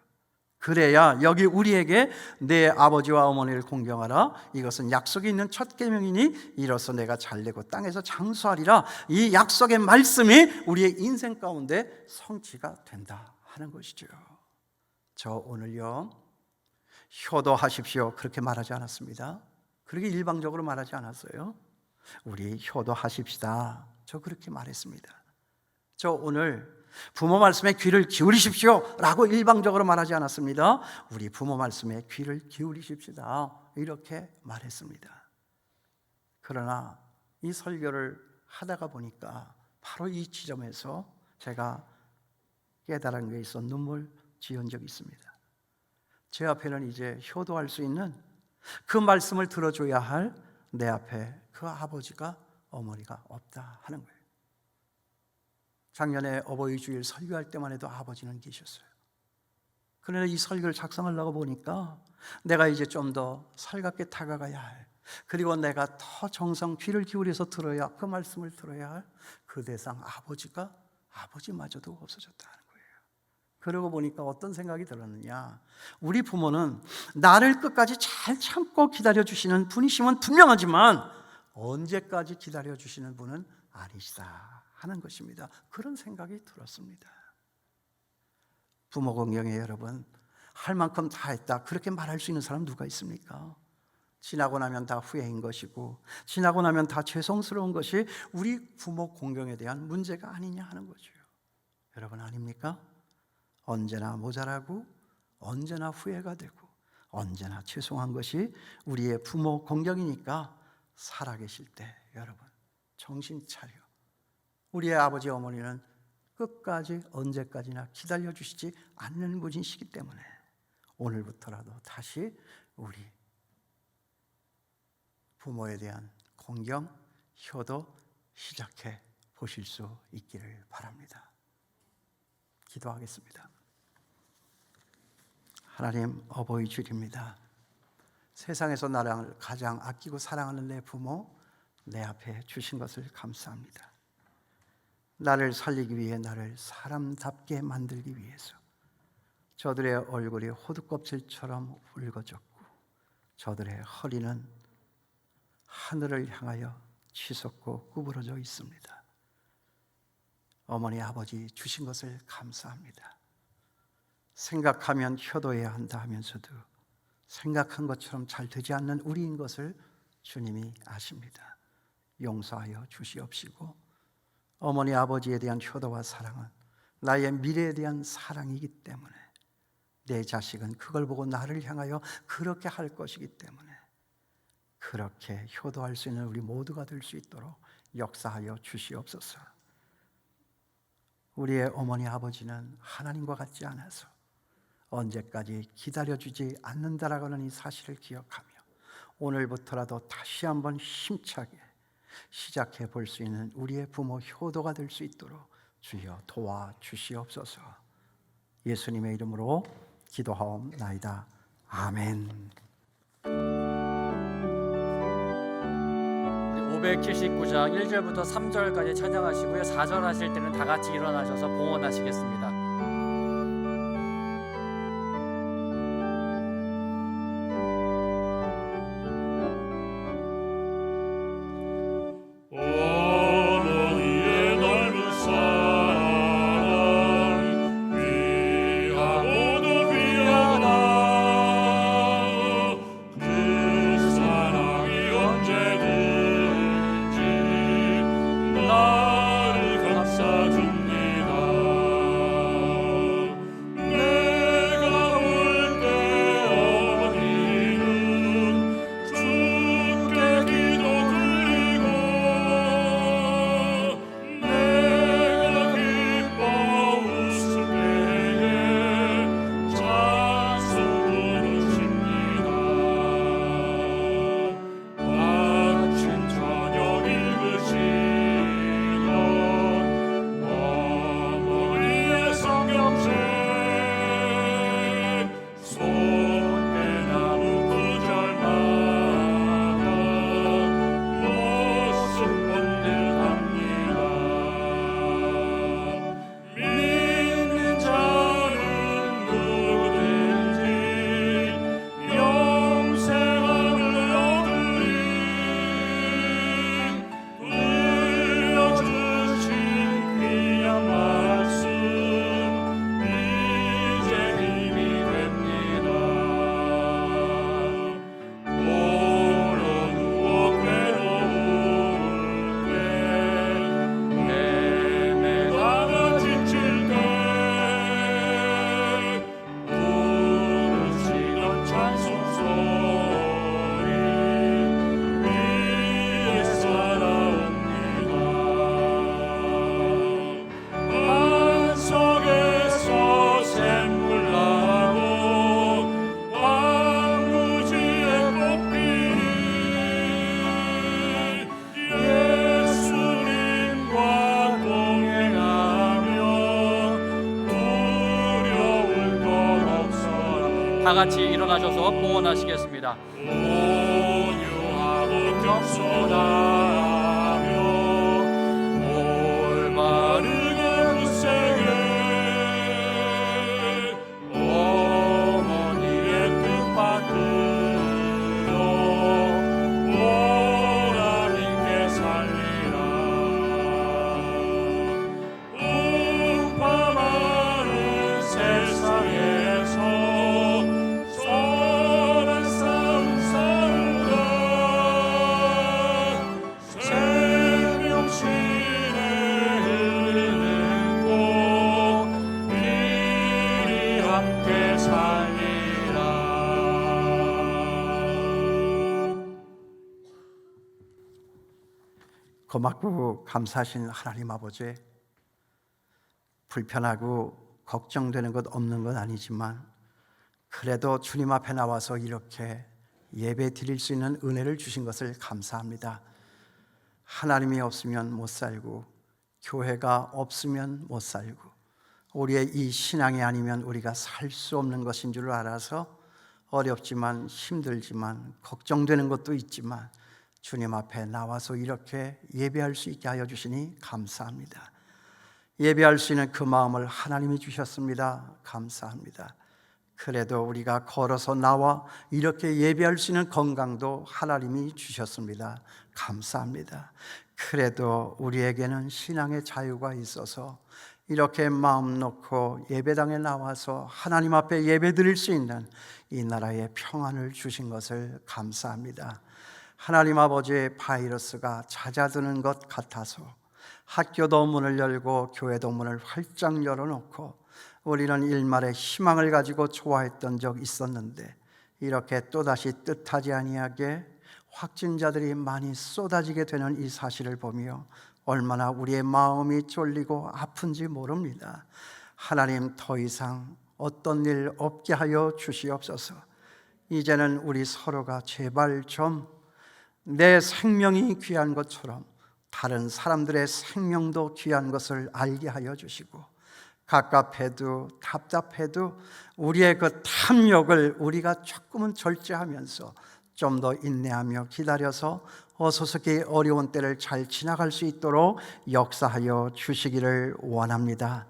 그래야 여기 우리에게 내 아버지와 어머니를 공경하라, 이것은 약속이 있는 첫 계명이니 이로써 내가 잘되고 땅에서 장수하리라, 이 약속의 말씀이 우리의 인생 가운데 성취가 된다 하는 것이죠. 저 오늘요, 효도하십시오 그렇게 말하지 않았습니다. 그렇게 일방적으로 말하지 않았어요. 우리 효도하십시다, 저 그렇게 말했습니다. 저 오늘 부모 말씀에 귀를 기울이십시오 라고 일방적으로 말하지 않았습니다. 우리 부모 말씀에 귀를 기울이십시다, 이렇게 말했습니다. 그러나 이 설교를 하다가 보니까 바로 이 지점에서 제가 깨달은 게 있어 눈물 지은 적이 있습니다. 제 앞에는 이제 효도할 수 있는 그 말씀을 들어줘야 할 내 앞에 그 아버지가, 어머니가 없다 하는 거예요. 작년에 어버이 주일 설교할 때만 해도 아버지는 계셨어요. 그러나 이 설교를 작성하려고 보니까 내가 이제 좀 더 살갑게 다가가야 할, 그리고 내가 더 정성 귀를 기울여서 들어야, 그 말씀을 들어야 할 그 대상 아버지가, 아버지마저도 없어졌다는 거예요. 그러고 보니까 어떤 생각이 들었느냐, 우리 부모는 나를 끝까지 잘 참고 기다려주시는 분이시면 분명하지만 언제까지 기다려주시는 분은 아니시다 하는 것입니다. 그런 생각이 들었습니다. 부모 공경에 여러분, 할 만큼 다 했다 그렇게 말할 수 있는 사람 누가 있습니까? 지나고 나면 다 후회인 것이고, 지나고 나면 다 죄송스러운 것이 우리 부모 공경에 대한 문제가 아니냐 하는 거죠. 여러분, 아닙니까? 언제나 모자라고, 언제나 후회가 되고, 언제나 죄송한 것이 우리의 부모 공경이니까 살아계실 때 여러분 정신 차려. 우리의 아버지 어머니는 끝까지 언제까지나 기다려주시지 않는 분이시기 때문에 오늘부터라도 다시 우리 부모에 대한 공경, 효도 시작해 보실 수 있기를 바랍니다. 기도하겠습니다. 하나님, 어버이 주일입니다. 세상에서 나를 가장 아끼고 사랑하는 내 부모, 내 앞에 주신 것을 감사합니다. 나를 살리기 위해, 나를 사람답게 만들기 위해서 저들의 얼굴이 호두껍질처럼 붉어졌고, 저들의 허리는 하늘을 향하여 치솟고 구부러져 있습니다. 어머니, 아버지 주신 것을 감사합니다. 생각하면 효도해야 한다 하면서도 생각한 것처럼 잘 되지 않는 우리인 것을 주님이 아십니다. 용서하여 주시옵시고, 어머니 아버지에 대한 효도와 사랑은 나의 미래에 대한 사랑이기 때문에, 내 자식은 그걸 보고 나를 향하여 그렇게 할 것이기 때문에 그렇게 효도할 수 있는 우리 모두가 될 수 있도록 역사하여 주시옵소서. 우리의 어머니 아버지는 하나님과 같지 않아서 언제까지 기다려주지 않는다라고 하는 이 사실을 기억하며 오늘부터라도 다시 한번 힘차게 시작해 볼 수 있는 우리의 부모 효도가 될 수 있도록 주여 도와주시옵소서. 예수님의 이름으로 기도하옵나이다. 아멘. 579장 1절부터 3절까지 찬양하시고요. 4절 하실 때는 다 같이 일어나셔서 봉헌하시겠습니다. 어머니의 넓은 사랑 귀하고도 귀하다. 그 사랑이 언제든 다 같이 일어나셔서 봉헌하시겠습니다. 온유하고 겸손하며 올바르게 굳세게 어머니의 뜻받들어 오라님께 살리라. 음파 많은 세상에서 선한 싸움 싸우다 생명신에 흐르는 곳 길이 함께 살리라. 고맙고 감사하신 하나님 아버지, 불편하고 걱정되는 것 없는 건 아니지만 그래도 주님 앞에 나와서 이렇게 예배 드릴 수 있는 은혜를 주신 것을 감사합니다. 하나님이 없으면 못 살고 교회가 없으면 못 살고 우리의 이 신앙이 아니면 우리가 살 수 없는 것인 줄 알아서 어렵지만 힘들지만 걱정되는 것도 있지만 주님 앞에 나와서 이렇게 예배할 수 있게 하여 주시니 감사합니다. 예배할 수 있는 그 마음을 하나님이 주셨습니다. 감사합니다. 그래도 우리가 걸어서 나와 이렇게 예배할 수 있는 건강도 하나님이 주셨습니다. 감사합니다. 그래도 우리에게는 신앙의 자유가 있어서 이렇게 마음 놓고 예배당에 나와서 하나님 앞에 예배 드릴 수 있는 이 나라의 평안을 주신 것을 감사합니다. 하나님 아버지의 바이러스가 잦아드는 것 같아서 학교도 문을 열고 교회도 문을 활짝 열어놓고 우리는 일말의 희망을 가지고 좋아했던 적 있었는데 이렇게 또다시 뜻하지 아니하게 확진자들이 많이 쏟아지게 되는 이 사실을 보며 얼마나 우리의 마음이 쫄리고 아픈지 모릅니다. 하나님, 더 이상 어떤 일 없게 하여 주시옵소서. 이제는 우리 서로가 제발 좀 내 생명이 귀한 것처럼 다른 사람들의 생명도 귀한 것을 알게 하여 주시고 갑갑해도 답답해도 우리의 그 탐욕을 우리가 조금은 절제하면서 좀 더 인내하며 기다려서 어서서히 어려운 때를 잘 지나갈 수 있도록 역사하여 주시기를 원합니다.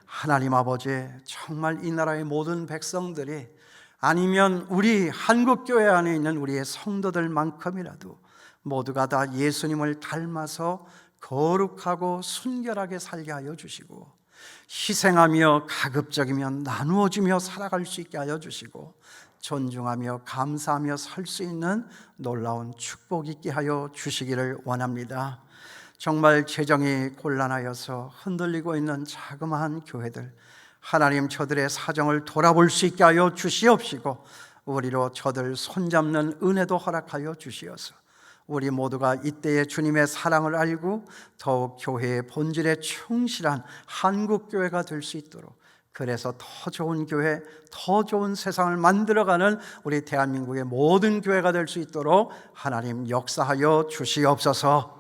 하나님 아버지, 정말 이 나라의 모든 백성들이 아니면 우리 한국교회 안에 있는 우리의 성도들만큼이라도 모두가 다 예수님을 닮아서 거룩하고 순결하게 살게 하여 주시고 희생하며 가급적이며 나누어주며 살아갈 수 있게 하여 주시고 존중하며 감사하며 살 수 있는 놀라운 축복 있게 하여 주시기를 원합니다. 정말 재정이 곤란하여서 흔들리고 있는 자그마한 교회들, 하나님, 저들의 사정을 돌아볼 수 있게 하여 주시옵시고 우리로 저들 손잡는 은혜도 허락하여 주시어서 우리 모두가 이때의 주님의 사랑을 알고 더욱 교회의 본질에 충실한 한국교회가 될 수 있도록, 그래서 더 좋은 교회, 더 좋은 세상을 만들어가는 우리 대한민국의 모든 교회가 될 수 있도록 하나님 역사하여 주시옵소서.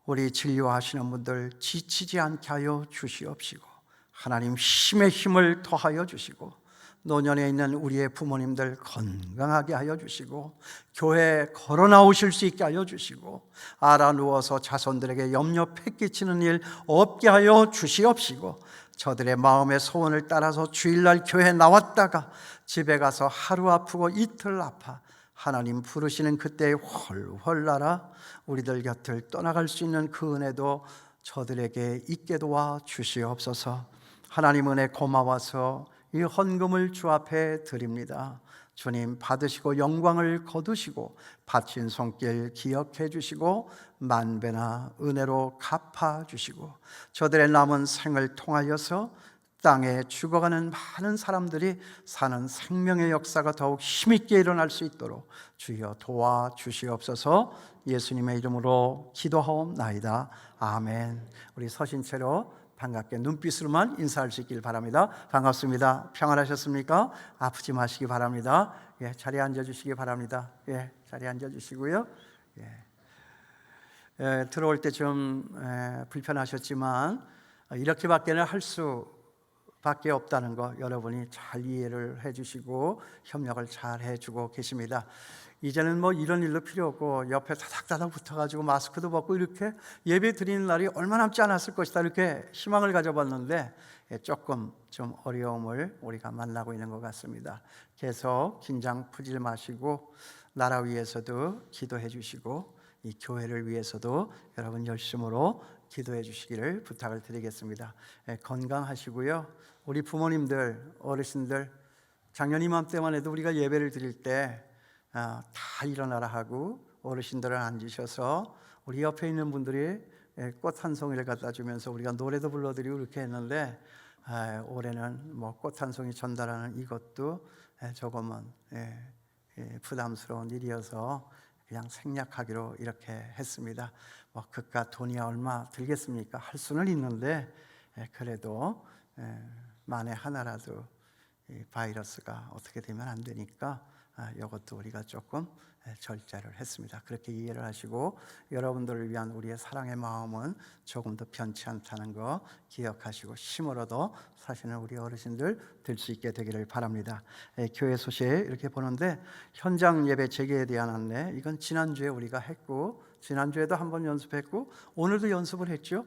우리 진료하시는 분들 지치지 않게 하여 주시옵시고 하나님, 힘에 힘을 더하여 주시고 노년에 있는 우리의 부모님들 건강하게 하여 주시고 교회에 걸어 나오실 수 있게 하여 주시고 알아 누워서 자손들에게 염려 패끼치는 일 없게 하여 주시옵시고 저들의 마음의 소원을 따라서 주일날 교회에 나왔다가 집에 가서 하루 아프고 이틀 아파 하나님 부르시는 그때에 훨훨 날아 우리들 곁을 떠나갈 수 있는 그 은혜도 저들에게 있게 도와 주시옵소서. 하나님 은혜 고마워서 이 헌금을 주 앞에 드립니다. 주님, 받으시고 영광을 거두시고 바친 손길 기억해 주시고 만배나 은혜로 갚아 주시고 저들의 남은 생을 통하여서 땅에 죽어가는 많은 사람들이 사는 생명의 역사가 더욱 힘있게 일어날 수 있도록 주여 도와주시옵소서. 예수님의 이름으로 기도하옵나이다. 아멘. 우리 서신 채로 반갑게 눈빛으로만 인사할 수 있길 바랍니다. 반갑습니다. 평안하셨습니까? 아프지 마시기 바랍니다. 예, 자리에 앉아주시기 바랍니다. 예, 자리에 앉아주시고요. 들어올 때 좀 불편하셨지만 이렇게밖에는 할 수 밖에 없다는 거 여러분이 잘 이해를 해주시고 협력을 잘 해주고 계십니다. 이제는 뭐 이런 일도 필요 없고 옆에 다닥다닥 붙어가지고 마스크도 벗고 이렇게 예배 드리는 날이 얼마 남지 않았을 것이다, 이렇게 희망을 가져봤는데 조금 좀 어려움을 우리가 만나고 있는 것 같습니다. 계속 긴장 풀지 마시고 나라 위해서도 기도해 주시고 이 교회를 위해서도 여러분 열심으로 기도해 주시기를 부탁을 드리겠습니다. 건강하시고요. 우리 부모님들, 어르신들, 작년 이맘때만 해도 우리가 예배를 드릴 때 다 일어나라 하고 어르신들은 앉으셔서 우리 옆에 있는 분들이 꽃 한 송이를 갖다 주면서 우리가 노래도 불러드리고 그렇게 했는데, 올해는 뭐 꽃 한 송이 전달하는 이것도 조금은 부담스러운 일이어서 그냥 생략하기로 이렇게 했습니다. 뭐 그깟 돈이 얼마 들겠습니까? 할 수는 있는데 그래도 만에 하나라도 이 바이러스가 어떻게 되면 안 되니까 이것도 우리가 조금 절제를 했습니다. 그렇게 이해를 하시고 여러분들을 위한 우리의 사랑의 마음은 조금 더 변치 않다는 거 기억하시고 힘으로도 사시는 우리 어르신들 될 수 있게 되기를 바랍니다. 교회 소식 이렇게 보는데 현장 예배 재개에 대한 안내, 이건 지난주에 우리가 했고 지난주에도 한번 연습했고 오늘도 연습을 했죠.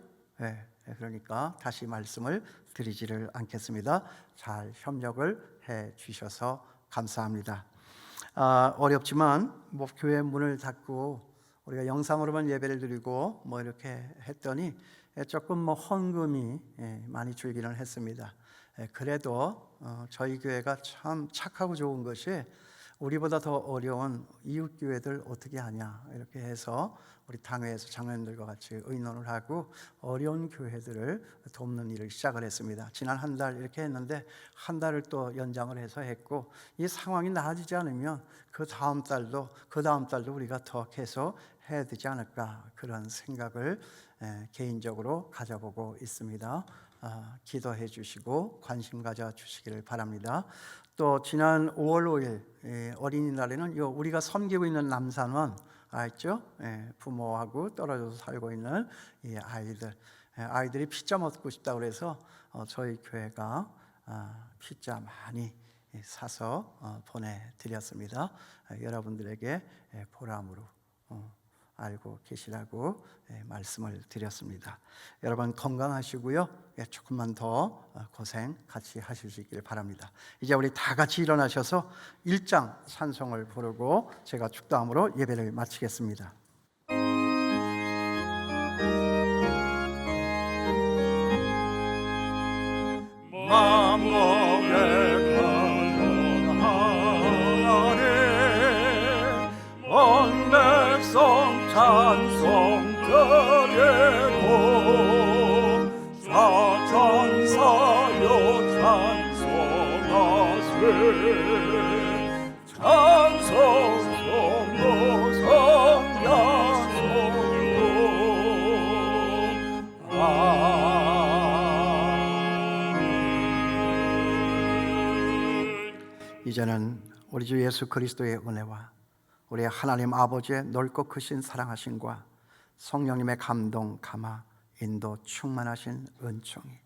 그러니까 다시 말씀을 드리지를 않겠습니다. 잘 협력을 해 주셔서 감사합니다. 어렵지만 뭐 교회 문을 닫고 우리가 영상으로만 예배를 드리고 뭐 이렇게 했더니 조금 뭐 헌금이 많이 줄기는 했습니다. 그래도 저희 교회가 참 착하고 좋은 것이 우리보다 더 어려운 이웃 교회들 어떻게 하냐 이렇게 해서 우리 당회에서 장로님들과 같이 의논을 하고 어려운 교회들을 돕는 일을 시작을 했습니다. 지난 한 달 이렇게 했는데 한 달을 또 연장을 해서 했고, 이 상황이 나아지지 않으면 그 다음 달도 우리가 더 계속 해야 되지 않을까, 그런 생각을 개인적으로 가져보고 있습니다. 기도해 주시고 관심 가져 주시기를 바랍니다. 또 지난 5월 5일 어린이날에는 우리가 섬기고 있는 남산원 알죠? 부모하고 떨어져서 살고 있는 이 아이들이 피자 먹고 싶다고 그래서 저희 교회가 피자 많이 사서 보내드렸습니다. 여러분들에게 보람으로 알고 계시라고 말씀을 드렸습니다. 여러분 건강하시고요. 조금만 더 고생 같이 하실 수 있기를 바랍니다. 이제 우리 다 같이 일어나셔서 1장 찬송을 부르고 제가 축도함으로 예배를 마치겠습니다. 만복의 강하네 온 백성 찬송 드리고 자천사여 찬송하세 찬송 성도 성야성도 이제는 우리 주 예수 그리스도의 은혜와 우리 하나님 아버지의 넓고 크신 사랑하심과 성령님의 감동, 감화, 인도 충만하신 은총이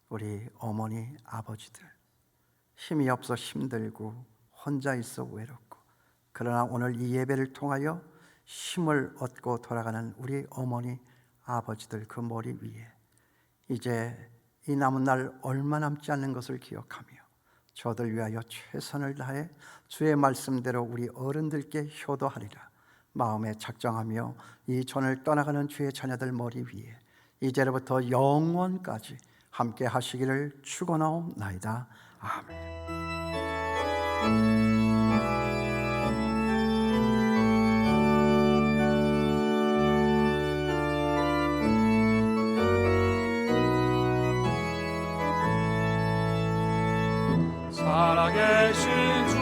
우리 어머니, 아버지들 힘이 없어 힘들고 혼자 있어 외롭고 그러나 오늘 이 예배를 통하여 힘을 얻고 돌아가는 우리 어머니, 아버지들 그 머리 위에 이제 이 남은 날 얼마 남지 않는 것을 기억하며 저들 위하여 최선을 다해 주의 말씀대로 우리 어른들께 효도하리라 마음에 작정하며 이 전을 떠나가는 주의 자녀들 머리 위에 이제로부터 영원까지 함께 하시기를 축원하옵나이다. 아멘. 살아계신 주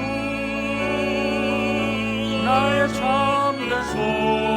나의 참된 소망